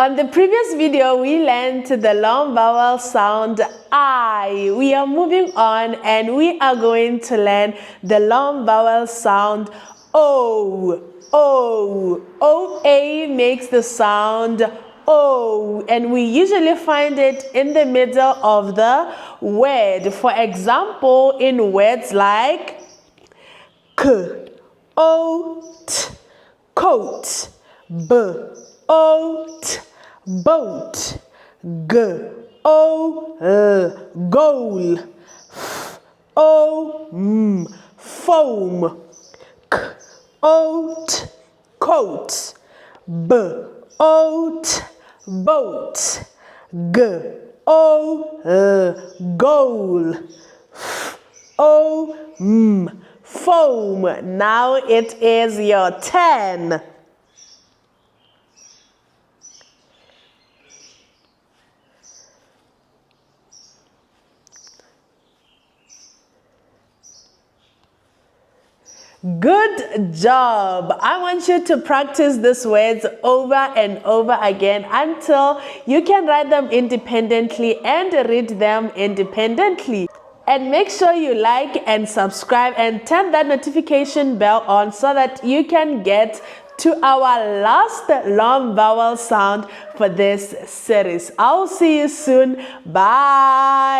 On the previous video, we learned the long vowel sound I. We are moving on and we are going to learn the long vowel sound O. O. OA makes the sound O, and we usually find it in the middle of the word. For example, in words like oat, coat, oat, boat, goal, foam, oat, coat, oat, boat, goal, foam. Now it is your turn. Good job. I want you to practice these words over and over again until you can write them independently and read them independently. And make sure you like and subscribe and turn that notification bell on so that you can get to our last long vowel sound for this series. I'll see you soon. Bye.